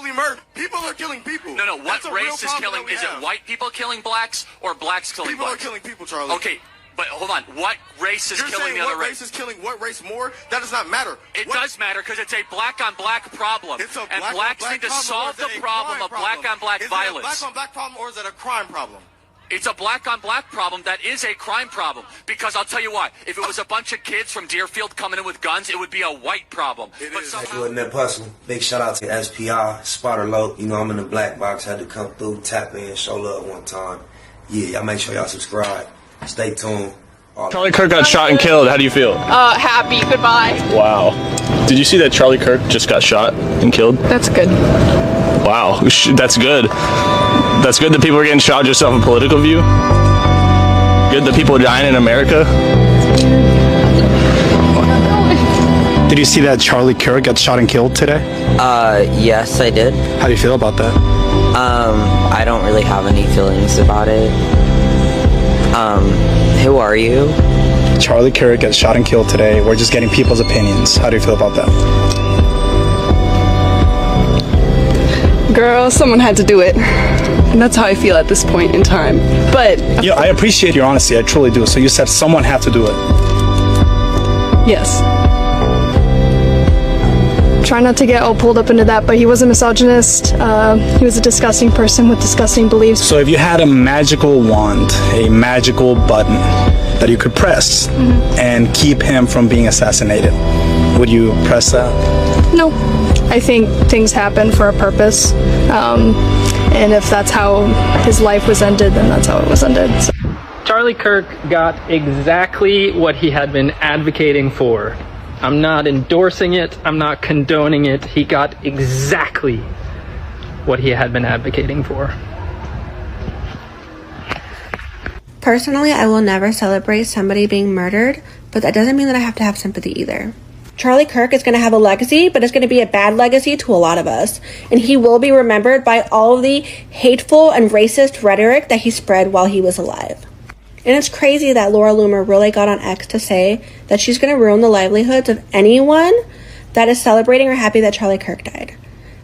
Murder. People are killing people. No, what race is killing? Is it white people killing blacks or blacks killing people blacks? People are killing people, Charlie. Okay, but hold on. What race is killing the other race? What race is killing what race more? That does not matter. It does matter because it's a black-on-black problem. It's a and blacks need to solve the problem of black-on-black violence. Is it a black-on-black problem or is it a crime problem? It's a black-on-black problem that is a crime problem. Because I'll tell you what, if it was a bunch of kids from Deerfield coming in with guns, it would be a white problem. It but is. somehow... Wasn't that possible? Big shout out to SPR, Spotter Low. You know, I'm in the black box. Had to come through, tap in, show love one time. Yeah, y'all make sure y'all subscribe. Stay tuned. Charlie Kirk got shot and killed. How do you feel? Happy. Goodbye. Wow. Did you see that Charlie Kirk just got shot and killed? That's good. Wow. That's good. That's good that people are getting shot just off a political view. Good that people are dying in America. Did you see that Charlie Kirk got shot and killed today? Yes, I did. How do you feel about that? I don't really have any feelings about it. Who are you? Charlie Kirk got shot and killed today. We're just getting people's opinions. How do you feel about that? Girl, someone had to do it. And that's how I feel at this point in time. But yeah, I appreciate your honesty. I truly do. So you said someone had to do it. Yes. Try not to get all pulled up into that, but he was a misogynist. He was a disgusting person with disgusting beliefs. So if you had a magical wand, a magical button that you could press and keep him from being assassinated, would you press that? No. I think things happen for a purpose. And if that's how his life was ended, then that's how it was ended. So. Charlie Kirk got exactly what he had been advocating for. I'm not endorsing it. I'm not condoning it. He got exactly what he had been advocating for. Personally, I will never celebrate somebody being murdered, but that doesn't mean that I have to have sympathy either. Charlie Kirk is going to have a legacy, but it's going to be a bad legacy to a lot of us. And he will be remembered by all of the hateful and racist rhetoric that he spread while he was alive. And it's crazy that Laura Loomer really got on X to say that she's going to ruin the livelihoods of anyone that is celebrating or happy that Charlie Kirk died.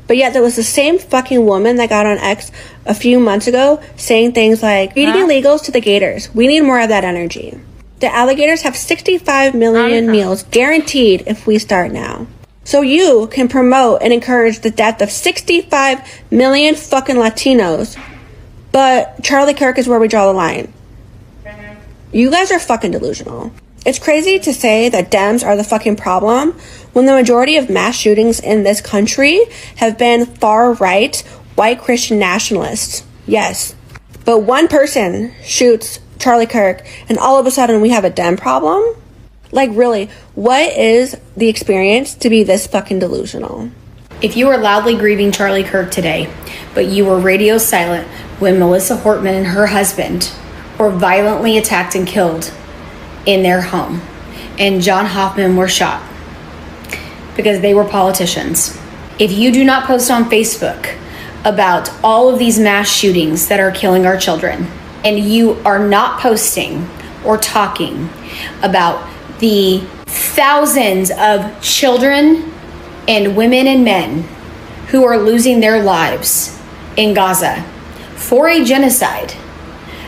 But yet there was the same fucking woman that got on X a few months ago saying things like, feeding illegals to the gators. We need more of that energy. The alligators have 65 million meals guaranteed if we start now. So you can promote and encourage the death of 65 million fucking Latinos. But Charlie Kirk is where we draw the line. You guys are fucking delusional. It's crazy to say that Dems are the fucking problem when the majority of mass shootings in this country have been far-right, white Christian nationalists. Yes. But one person shoots Charlie Kirk and all of a sudden we have a Dem problem? Like really, what is the experience to be this fucking delusional? If you are loudly grieving Charlie Kirk today, but you were radio silent when Melissa Hortman and her husband were violently attacked and killed in their home, and John Hoffman were shot because they were politicians. If you do not post on Facebook about all of these mass shootings that are killing our children, and you are not posting or talking about the thousands of children and women and men who are losing their lives in Gaza for a genocide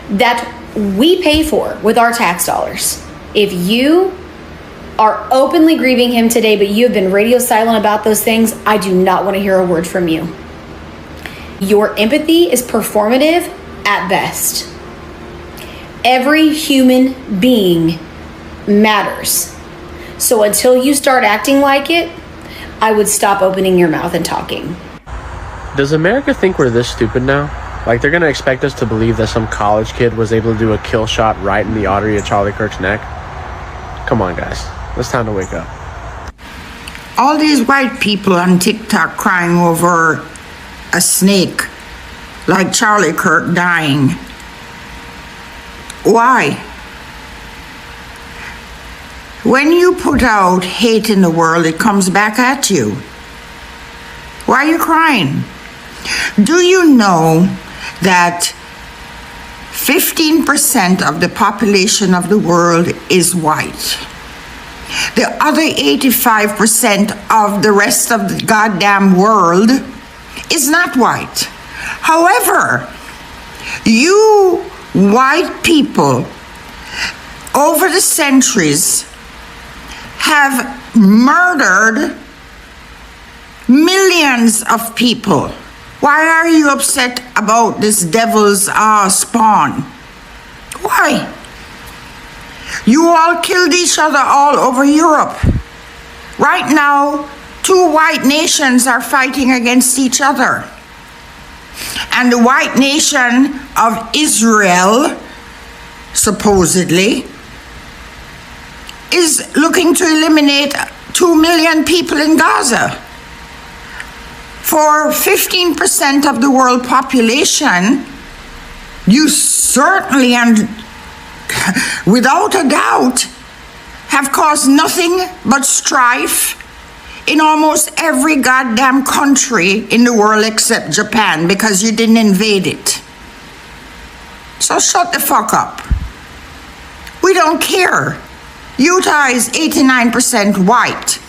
that we pay for with our tax dollars. If you are openly grieving him today, but you have been radio silent about those things, I do not want to hear a word from you. Your empathy is performative at best. Every human being matters. So until you start acting like it, I would stop opening your mouth and talking. Does America think we're this stupid now? Like they're gonna expect us to believe that some college kid was able to do a kill shot right in the artery of Charlie Kirk's neck? Come on, guys. It's time to wake up. All these white people on TikTok crying over a snake like Charlie Kirk dying. Why? When you put out hate in the world, it comes back at you. Why are you crying? Do you know that 15% of the population of the world is white? The other 85% of the rest of the goddamn world is not white. However, you white people over the centuries have murdered millions of people. Why are you upset about this devil's spawn? Why? You all killed each other all over Europe. Right now, 2 white nations are fighting against each other. And the white nation of Israel, supposedly, is looking to eliminate 2 million people in Gaza. For 15% of the world population, you certainly and without a doubt have caused nothing but strife in almost every goddamn country in the world except Japan, because you didn't invade it. So shut the fuck up. We don't care. Utah is 89% white.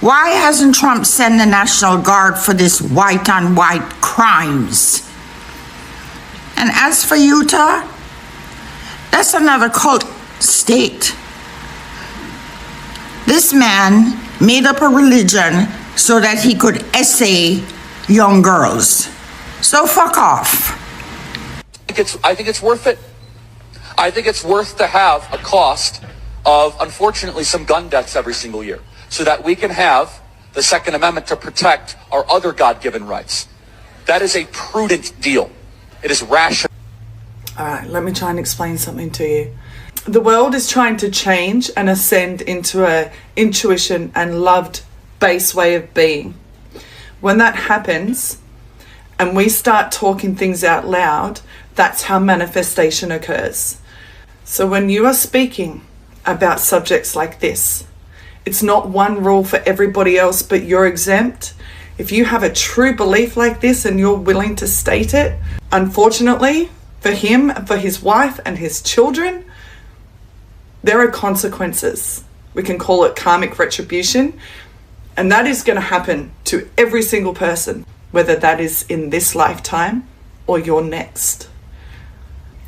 Why hasn't Trump sent the National Guard for this white-on-white crimes? And as for Utah, that's another cult state. This man made up a religion so that he could essay young girls. So fuck off. I think it's worth it. I think it's worth to have a cost of, unfortunately, some gun deaths every single year, so that we can have the Second Amendment to protect our other God-given rights. That is a prudent deal. It is rational. All right, let me try and explain something to you. The world is trying to change and ascend into a intuition and loved base way of being. When that happens and we start talking things out loud, that's how manifestation occurs. So when you are speaking about subjects like this, it's not one rule for everybody else, but you're exempt. If you have a true belief like this and you're willing to state it, unfortunately for him, for his wife and his children, there are consequences. We can call it karmic retribution, and that is going to happen to every single person, whether that is in this lifetime or your next.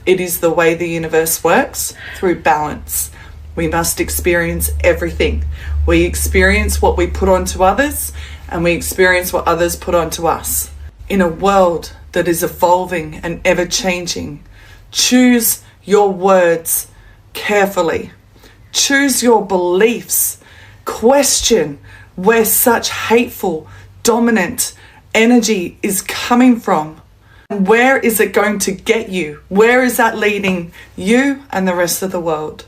It is the way the universe works, through balance. We must experience everything. We experience what we put onto others, and we experience what others put onto us. In a world that is evolving and ever-changing, choose your words carefully. Choose your beliefs. Question where such hateful, dominant energy is coming from. Where is it going to get you? Where is that leading you and the rest of the world?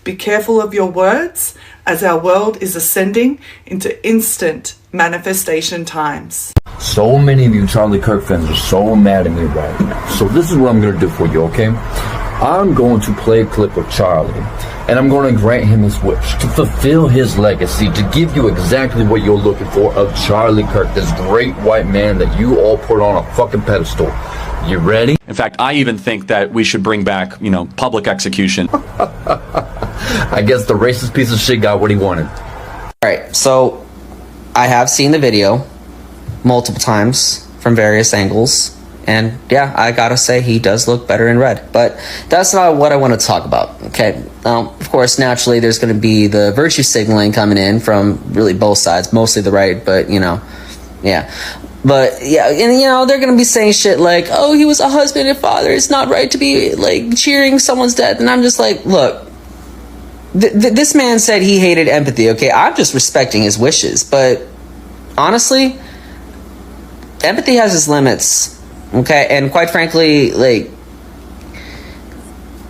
Be careful of your words, as our world is ascending into instant manifestation times. So many of you Charlie Kirk fans are so mad at me right now. So this is what I'm going to do for you, okay? I'm going to play a clip of Charlie, and I'm going to grant him his wish to fulfill his legacy, to give you exactly what you're looking for of Charlie Kirk, this great white man that you all put on a fucking pedestal. You ready? In fact, I even think that we should bring back, public execution. I guess the racist piece of shit got what he wanted. Alright, so I have seen the video multiple times from various angles. And yeah, I gotta say, he does look better in red. But that's not what I want to talk about, okay? Of course, naturally, there's going to be the virtue signaling coming in from really both sides, mostly the right, but, yeah. But, yeah, and, they're going to be saying shit like, oh, he was a husband and father. It's not right to be, cheering someone's death. And I'm just like, look, this man said he hated empathy, okay? I'm just respecting his wishes. But, honestly, empathy has its limits. Okay, and quite frankly,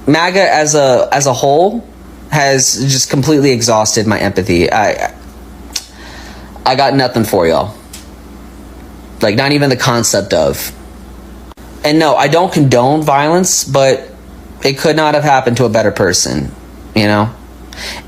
MAGA as a whole has just completely exhausted my empathy. I got nothing for y'all. Not even the concept of. And no, I don't condone violence, but it could not have happened to a better person, And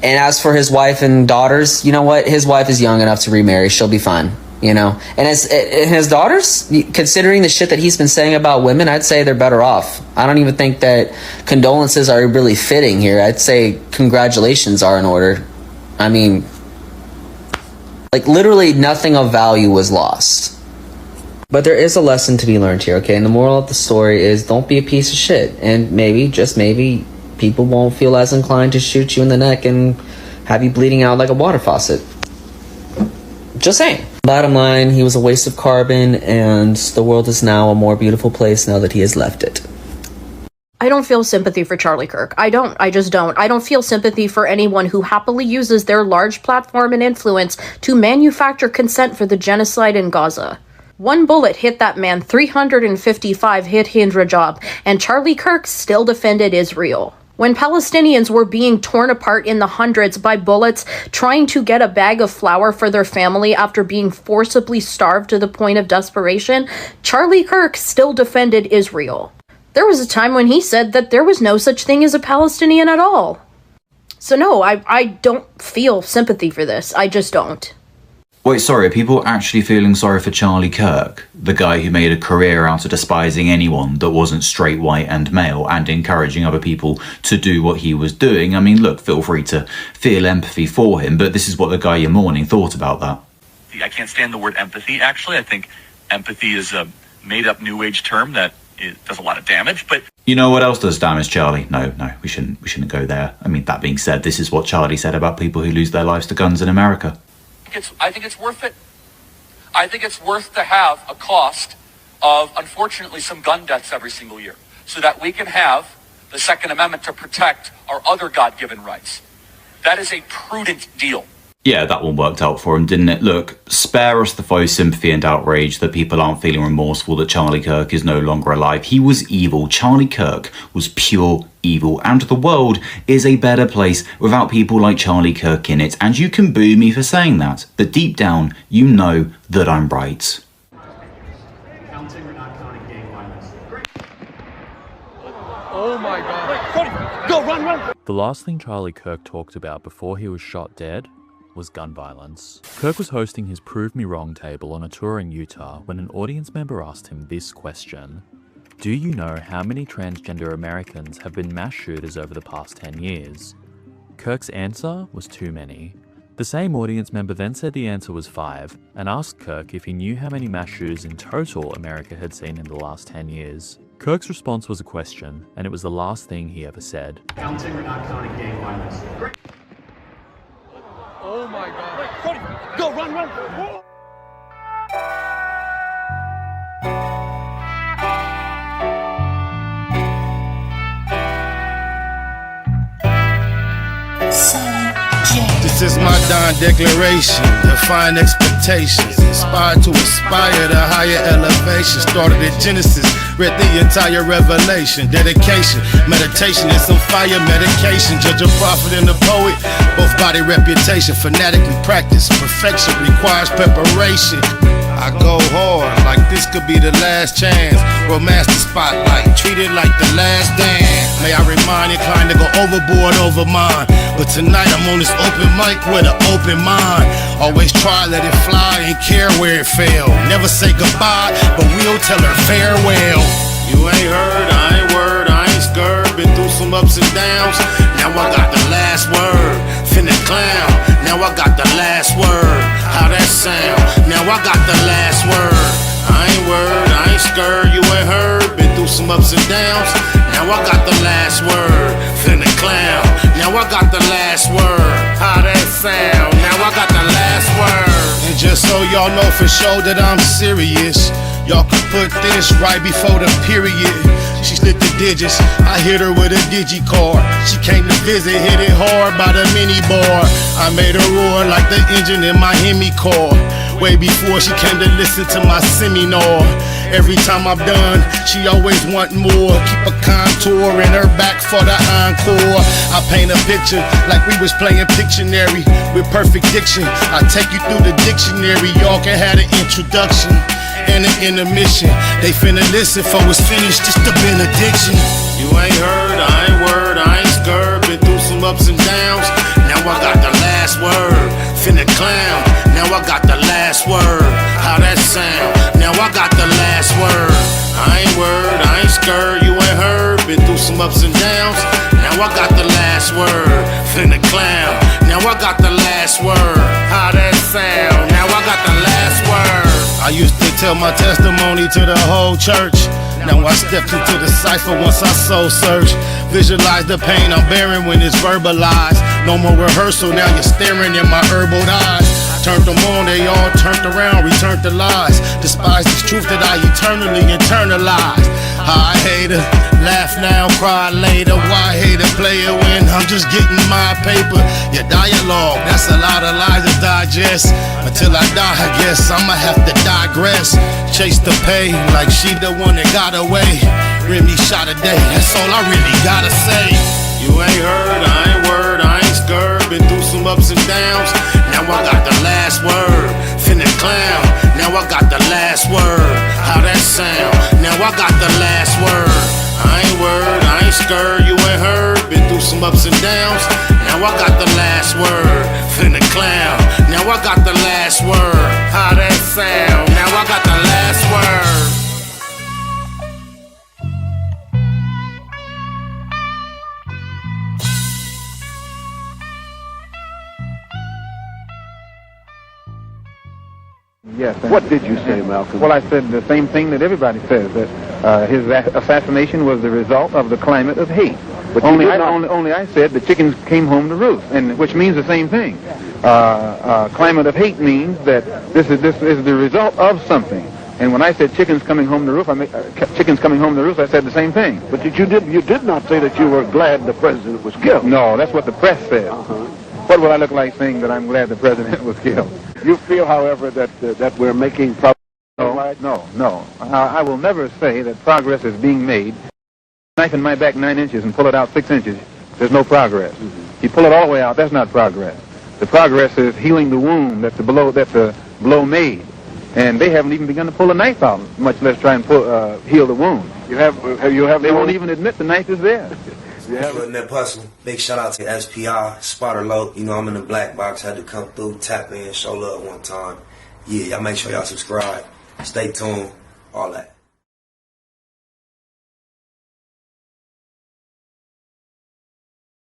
as for his wife and daughters, you know what? His wife is young enough to remarry. She'll be fine. And as his daughters, considering the shit that he's been saying about women, I'd say they're better off. I don't even think that condolences are really fitting here. I'd say congratulations are in order. I mean, literally nothing of value was lost. But there is a lesson to be learned here, okay? And the moral of the story is don't be a piece of shit. And maybe, just maybe, people won't feel as inclined to shoot you in the neck and have you bleeding out like a water faucet. Just saying. Bottom line, he was a waste of carbon, and the world is now a more beautiful place now that he has left it. I don't feel sympathy for Charlie Kirk. I just don't. I don't feel sympathy for anyone who happily uses their large platform and influence to manufacture consent for the genocide in Gaza. One bullet hit that man, 355 hit Hindra job, and Charlie Kirk still defended Israel. When Palestinians were being torn apart in the hundreds by bullets trying to get a bag of flour for their family after being forcibly starved to the point of desperation, Charlie Kirk still defended Israel. There was a time when he said that there was no such thing as a Palestinian at all. So no, I don't feel sympathy for this. I just don't. Wait, sorry, are people actually feeling sorry for Charlie Kirk, the guy who made a career out of despising anyone that wasn't straight, white and male and encouraging other people to do what he was doing? I mean, look, feel free to feel empathy for him, but this is what the guy you're mourning thought about that. I can't stand the word empathy, actually. I think empathy is a made-up New Age term that it does a lot of damage, but... You know what else does damage, Charlie? No, we shouldn't go there. I mean, that being said, this is what Charlie said about people who lose their lives to guns in America. I think it's worth it. I think it's worth to have a cost of, unfortunately, some gun deaths every single year so that we can have the Second Amendment to protect our other God-given rights. That is a prudent deal. Yeah, that one worked out for him, didn't it? Look, spare us the faux sympathy and outrage that people aren't feeling remorseful that Charlie Kirk is no longer alive. He was evil. Charlie Kirk was pure evil. And the world is a better place without people like Charlie Kirk in it. And you can boo me for saying that. But deep down, you know that I'm right. Oh my God. Go, run! The last thing Charlie Kirk talked about before he was shot dead was gun violence. Kirk was hosting his Prove Me Wrong table on a tour in Utah when an audience member asked him this question. Do you know how many transgender Americans have been mass shooters over the past 10 years? Kirk's answer was too many. The same audience member then said the answer was 5 and asked Kirk if he knew how many mass shooters in total America had seen in the last 10 years. Kirk's response was a question, and it was the last thing he ever said. Counting or not counting gang violence? Oh my God. Go, run! This is my Don declaration, define expectations, inspired to aspire to higher elevation. Started at Genesis, read the entire Revelation, dedication, meditation, and some fire medication. Judge a prophet and a poet, both body reputation, fanatic and practice. Perfection requires preparation. I go hard, like this could be the last chance. Romance the spotlight, treat it like the last dance. May I remind inclined to go overboard over mine, but tonight I'm on this open mic with an open mind. Always try, let it fly, ain't care where it fell. Never say goodbye, but we'll tell her farewell. You ain't heard, I ain't word, I ain't scared. Been through some ups and downs, now I got the last word. Finna clown, now I got the last word. How that sound? Now I got the last word. I ain't word, I ain't scared, you ain't heard. Been through some ups and downs, now I got the last word. Finna clown, now I got the last word. How that sound? Now I got the last word. And just so y'all know for sure that I'm serious, y'all can put this right before the period. She slid the digits, I hit her with a digi-card. She came to visit, hit it hard by the mini bar. I made her roar like the engine in my Hemi car. Way before she came to listen to my seminar. Every time I'm done, she always want more. Keep a contour in her back for the encore. I paint a picture like we was playing Pictionary with perfect diction. I take you through the dictionary, y'all can have an introduction and an intermission. They finna listen for it's finished, just a benediction. You ain't heard, I ain't word, I ain't scared. Been through some ups and downs, now I got the last word. Finna clown, now I got the last word. How that sound? Now I got the last word. I ain't word, I ain't scared, you ain't heard. Been through some ups and downs, now I got the last word. Finna clown, now I got the last word. How that sound? Now I got the last word. I used to tell my testimony to the whole church. Now I stepped into the cipher once I soul search. Visualize the pain I'm bearing when it's verbalized. No more rehearsal, now you're staring in my herbal eyes. Turned them on, they all turned around, returned to lies. Despise this truth that I eternally internalized. I hate it, laugh now, cry later. Why hate a player when I'm just getting my paper? Your dialogue, that's a lot of lies to digest. Until I die, I guess I'ma have to digress. Chase the pay like she the one that got away. Remy shot a day, that's all I really gotta say. You ain't heard, I ain't word, I ain't scared. Been through some ups and downs, now I got the last word. Finna clown, now I got the last word. How that sound? Now I got the last word. I ain't word, I ain't scared, you ain't heard. Been through some ups and downs, now I got the last word. Finna clown, now I got the last word. How that sound? Now I got the last word. Yes. What did you say, Malcolm? Well, I said the same thing that everybody says, that his assassination was the result of the climate of hate. But only I said the chickens came home to roost, and which means the same thing. Climate of hate means that this is the result of something. And when I said chickens coming home to roost, I said the same thing. But you did not say that you were glad the president was killed. No, that's what the press said. What would I look like saying that I'm glad the president was killed? You feel, however, that we're making progress? No. I will never say that progress is being made. Knife in my back 9 inches and pull it out 6 inches. There's no progress. You pull it all the way out. That's not progress. The progress is healing the wound that's a blow made, and they haven't even begun to pull the knife out, much less try and heal the wound. They won't even admit the knife is there. In that puzzle, big shout out to SPI, Spotter Low. You know I'm in the black box, had to come through, tap in, show love one time. Yeah, y'all make sure y'all subscribe, stay tuned, all that.